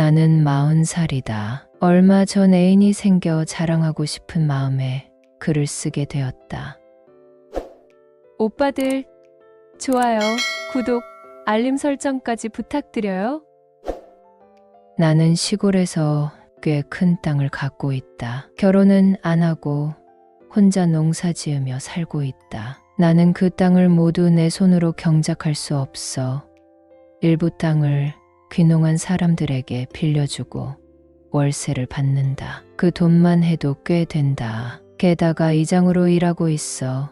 나는 40살이다. 얼마 전 애인이 생겨 자랑하고 싶은 마음에 글을 쓰게 되었다. 오빠들, 좋아요, 구독, 알림 설정까지 부탁드려요. 나는 시골에서 꽤 큰 땅을 갖고 있다. 결혼은 안 하고 혼자 농사 지으며 살고 있다. 나는 그 땅을 모두 내 손으로 경작할 수 없어 일부 땅을 귀농한 사람들에게 빌려주고 월세를 받는다. 그 돈만 해도 꽤 된다. 게다가 이장으로 일하고 있어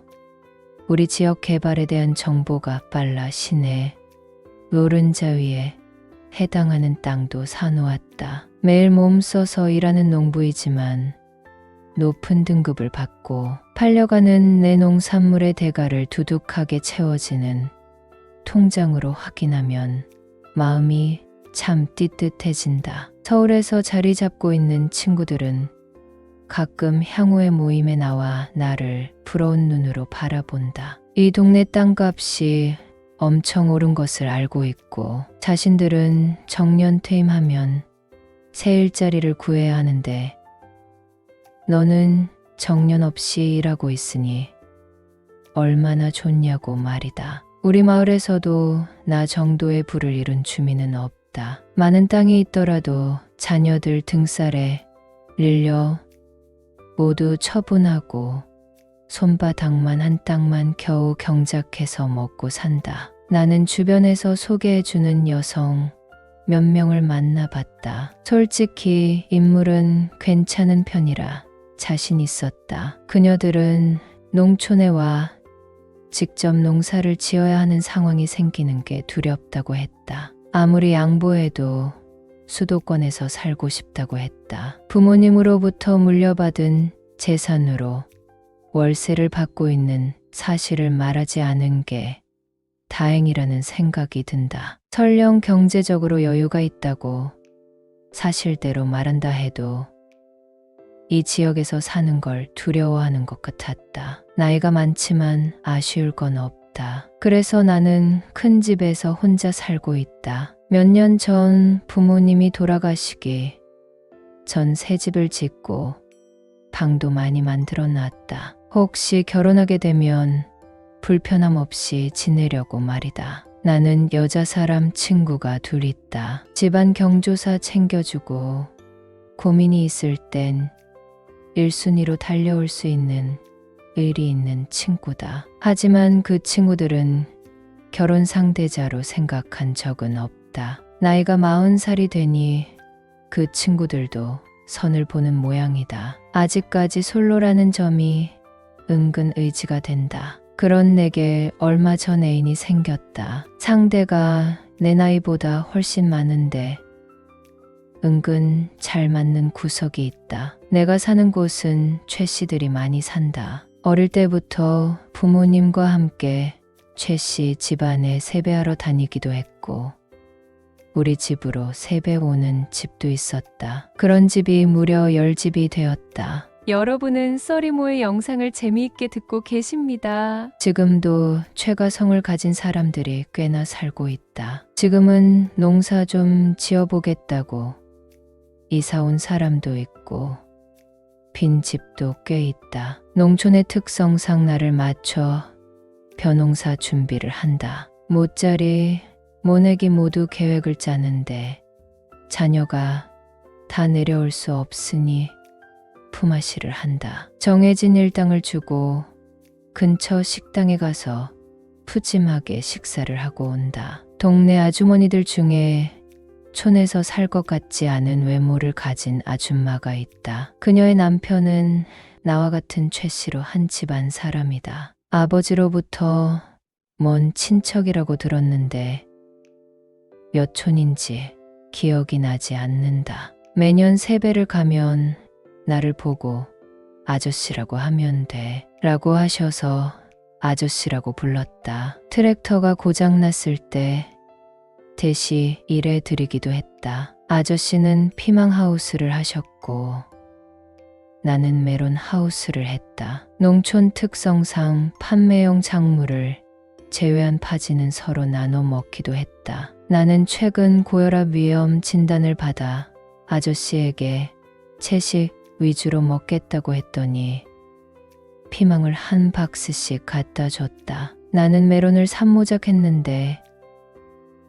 우리 지역 개발에 대한 정보가 빨라 시내 노른자 위에 해당하는 땅도 사놓았다. 매일 몸 써서 일하는 농부이지만 높은 등급을 받고 팔려가는 내 농산물의 대가를 두둑하게 채워지는 통장으로 확인하면 마음이 참 띠뜻해진다. 서울에서 자리 잡고 있는 친구들은 가끔 향후의 모임에 나와 나를 부러운 눈으로 바라본다. 이 동네 땅값이 엄청 오른 것을 알고 있고 자신들은 정년 퇴임하면 새 일자리를 구해야 하는데 너는 정년 없이 일하고 있으니 얼마나 좋냐고 말이다. 우리 마을에서도 나 정도의 부를 이룬 주민은 없다. 많은 땅이 있더라도 자녀들 등살에 릴려 모두 처분하고 손바닥만 한 땅만 겨우 경작해서 먹고 산다. 나는 주변에서 소개해주는 여성 몇 명을 만나봤다. 솔직히 인물은 괜찮은 편이라 자신 있었다. 그녀들은 농촌에 와 직접 농사를 지어야 하는 상황이 생기는 게 두렵다고 했다. 아무리 양보해도 수도권에서 살고 싶다고 했다. 부모님으로부터 물려받은 재산으로 월세를 받고 있는 사실을 말하지 않은 게 다행이라는 생각이 든다. 설령 경제적으로 여유가 있다고 사실대로 말한다 해도 이 지역에서 사는 걸 두려워하는 것 같았다. 나이가 많지만 아쉬울 건 없다. 그래서 나는 큰 집에서 혼자 살고 있다. 몇 년 전 부모님이 돌아가시기 전 새 집을 짓고 방도 많이 만들어 놨다. 혹시 결혼하게 되면 불편함 없이 지내려고 말이다. 나는 여자 사람 친구가 둘 있다. 집안 경조사 챙겨주고 고민이 있을 땐 1순위로 달려올 수 있는 의리 있는 친구다. 하지만 그 친구들은 결혼 상대자로 생각한 적은 없다. 나이가 40살이 되니 그 친구들도 선을 보는 모양이다. 아직까지 솔로라는 점이 은근 의지가 된다. 그런 내게 얼마 전 애인이 생겼다. 상대가 내 나이보다 훨씬 많은데 은근 잘 맞는 구석이 있다. 내가 사는 곳은 최 씨들이 많이 산다. 어릴 때부터 부모님과 함께 최 씨 집안에 세배하러 다니기도 했고 우리 집으로 세배 오는 집도 있었다. 그런 집이 무려 10집이 되었다. 여러분은 써리모의 영상을 재미있게 듣고 계십니다. 지금도 최가 성을 가진 사람들이 꽤나 살고 있다. 지금은 농사 좀 지어보겠다고 이사 온 사람도 있고 빈 집도 꽤 있다. 농촌의 특성상 나를 맞춰 벼농사 준비를 한다. 모짜리, 모내기 모두 계획을 짜는데 자녀가 다 내려올 수 없으니 품앗이를 한다. 정해진 일당을 주고 근처 식당에 가서 푸짐하게 식사를 하고 온다. 동네 아주머니들 중에 촌에서 살 것 같지 않은 외모를 가진 아줌마가 있다. 그녀의 남편은 나와 같은 최 씨로 한 집안 사람이다. 아버지로부터 먼 친척이라고 들었는데 몇 촌인지 기억이 나지 않는다. 매년 세배를 가면 나를 보고 아저씨라고 하면 돼 라고 하셔서 아저씨라고 불렀다. 트랙터가 고장났을 때 대시 일해 드리기도 했다. 아저씨는 피망하우스를 하셨고 나는 메론하우스를 했다. 농촌 특성상 판매용 작물을 제외한 파지는 서로 나눠 먹기도 했다. 나는 최근 고혈압 위험 진단을 받아 아저씨에게 채식 위주로 먹겠다고 했더니 피망을 한 박스씩 갖다 줬다. 나는 메론을 산모작했는데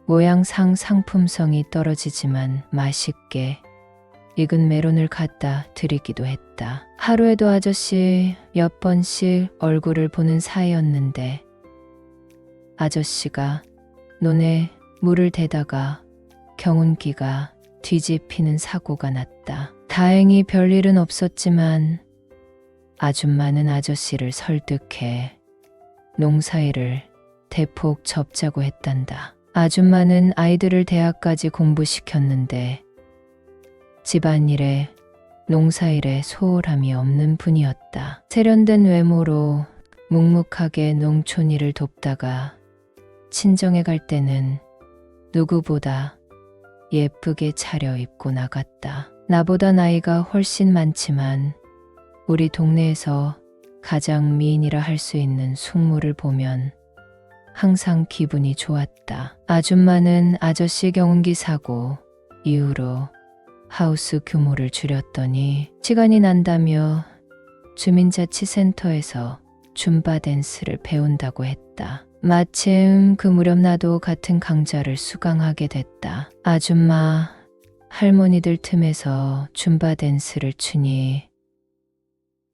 모양상 상품성이 떨어지지만 맛있게 익은 메론을 갖다 드리기도 했다. 하루에도 아저씨 몇 번씩 얼굴을 보는 사이였는데 아저씨가 논에 물을 대다가 경운기가 뒤집히는 사고가 났다. 다행히 별일은 없었지만 아줌마는 아저씨를 설득해 농사일을 대폭 접자고 했단다. 아줌마는 아이들을 대학까지 공부시켰는데 집안일에 농사일에 소홀함이 없는 분이었다. 세련된 외모로 묵묵하게 농촌 일을 돕다가 친정에 갈 때는 누구보다 예쁘게 차려입고 나갔다. 나보다 나이가 훨씬 많지만 우리 동네에서 가장 미인이라 할 수 있는 숙모를 보면 항상 기분이 좋았다. 아줌마는 아저씨 경운기 사고 이후로 하우스 규모를 줄였더니 시간이 난다며 주민자치센터에서 줌바 댄스를 배운다고 했다. 마침 그 무렵 나도 같은 강좌를 수강하게 됐다. 아줌마, 할머니들 틈에서 줌바 댄스를 추니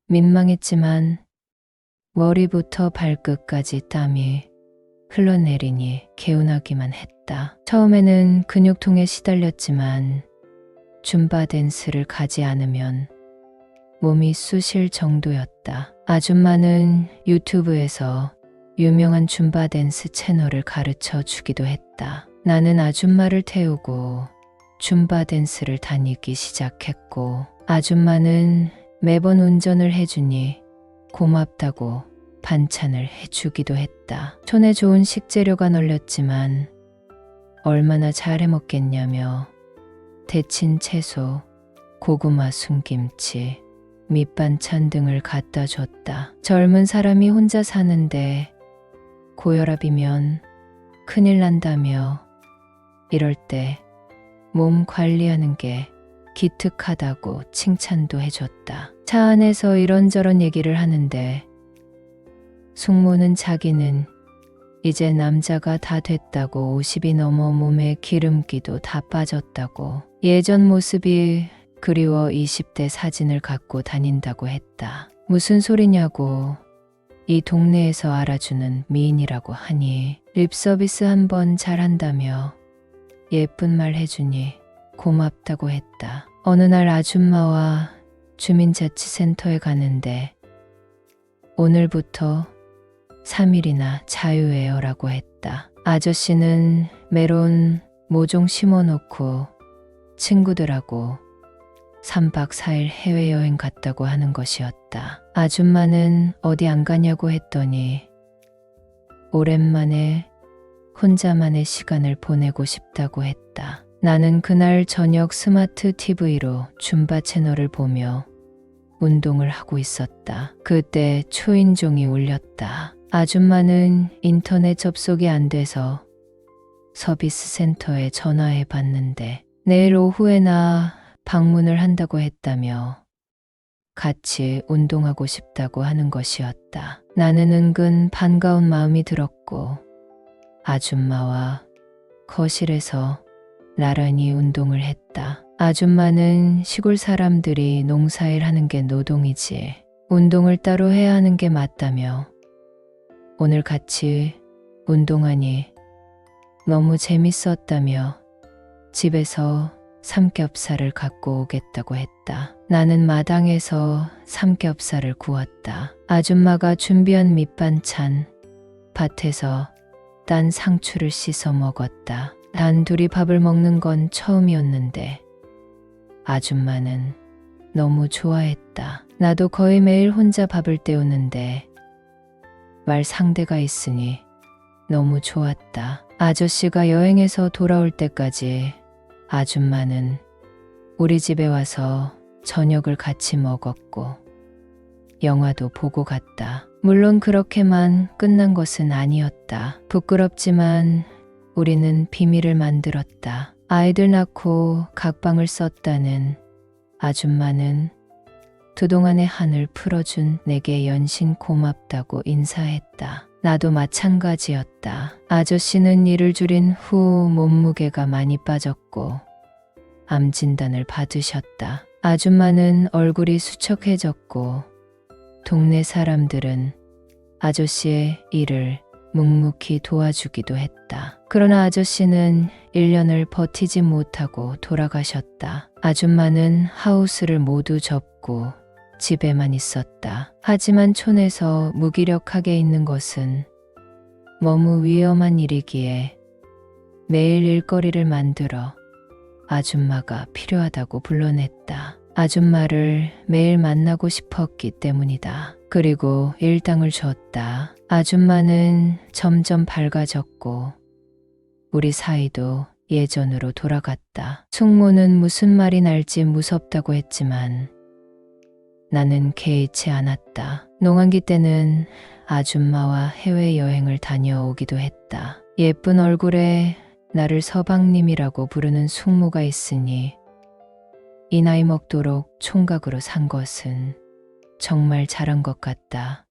민망했지만 머리부터 발끝까지 땀이 흘러내리니 개운하기만 했다. 처음에는 근육통에 시달렸지만 줌바 댄스를 가지 않으면 몸이 쑤실 정도였다. 아줌마는 유튜브에서 유명한 줌바 댄스 채널을 가르쳐 주기도 했다. 나는 아줌마를 태우고 줌바 댄스를 다니기 시작했고 아줌마는 매번 운전을 해주니 고맙다고 반찬을 해주기도 했다. 촌에 좋은 식재료가 널렸지만 얼마나 잘 해먹겠냐며 데친 채소, 고구마 순김치, 밑반찬 등을 갖다 줬다. 젊은 사람이 혼자 사는데 고혈압이면 큰일 난다며 이럴 때 몸 관리하는 게 기특하다고 칭찬도 해줬다. 차 안에서 이런저런 얘기를 하는데 숙모는 자기는 이제 남자가 다 됐다고 50이 넘어 몸에 기름기도 다 빠졌다고 예전 모습이 그리워 20대 사진을 갖고 다닌다고 했다. 무슨 소리냐고 이 동네에서 알아주는 미인이라고 하니 립서비스 한번 잘한다며 예쁜 말 해주니 고맙다고 했다. 어느 날 아줌마와 주민자치센터에 가는데 오늘부터 3일이나 자유예요라고 했다. 아저씨는 메론 모종 심어놓고 친구들하고 3박 4일 해외여행 갔다고 하는 것이었다. 아줌마는 어디 안 가냐고 했더니 오랜만에 혼자만의 시간을 보내고 싶다고 했다. 나는 그날 저녁 스마트 TV로 줌바 채널을 보며 운동을 하고 있었다. 그때 초인종이 울렸다. 아줌마는 인터넷 접속이 안 돼서 서비스 센터에 전화해 봤는데 내일 오후에나 방문을 한다고 했다며 같이 운동하고 싶다고 하는 것이었다. 나는 은근 반가운 마음이 들었고 아줌마와 거실에서 나란히 운동을 했다. 아줌마는 시골 사람들이 농사일 하는 게 노동이지 운동을 따로 해야 하는 게 맞다며 오늘 같이 운동하니 너무 재밌었다며 집에서 삼겹살을 갖고 오겠다고 했다. 나는 마당에서 삼겹살을 구웠다. 아줌마가 준비한 밑반찬, 밭에서 딴 상추를 씻어 먹었다. 단 둘이 밥을 먹는 건 처음이었는데 아줌마는 너무 좋아했다. 나도 거의 매일 혼자 밥을 때우는데 말 상대가 있으니 너무 좋았다. 아저씨가 여행에서 돌아올 때까지 아줌마는 우리 집에 와서 저녁을 같이 먹었고 영화도 보고 갔다. 물론 그렇게만 끝난 것은 아니었다. 부끄럽지만 우리는 비밀을 만들었다. 아이들 낳고 각방을 썼다는 아줌마는 그동안의 한을 풀어준 내게 연신 고맙다고 인사했다. 나도 마찬가지였다. 아저씨는 일을 줄인 후 몸무게가 많이 빠졌고 암 진단을 받으셨다. 아줌마는 얼굴이 수척해졌고 동네 사람들은 아저씨의 일을 묵묵히 도와주기도 했다. 그러나 아저씨는 1년을 버티지 못하고 돌아가셨다. 아줌마는 하우스를 모두 접고 집에만 있었다. 하지만 촌에서 무기력하게 있는 것은 너무 위험한 일이기에 매일 일거리를 만들어 아줌마가 필요하다고 불러냈다. 아줌마를 매일 만나고 싶었기 때문이다. 그리고 일당을 줬다. 아줌마는 점점 밝아졌고 우리 사이도 예전으로 돌아갔다. 숙모는 무슨 말이 날지 무섭다고 했지만 나는 개의치 않았다. 농한기 때는 아줌마와 해외여행을 다녀오기도 했다. 예쁜 얼굴에 나를 서방님이라고 부르는 숙모가 있으니 이 나이 먹도록 총각으로 산 것은 정말 잘한 것 같다.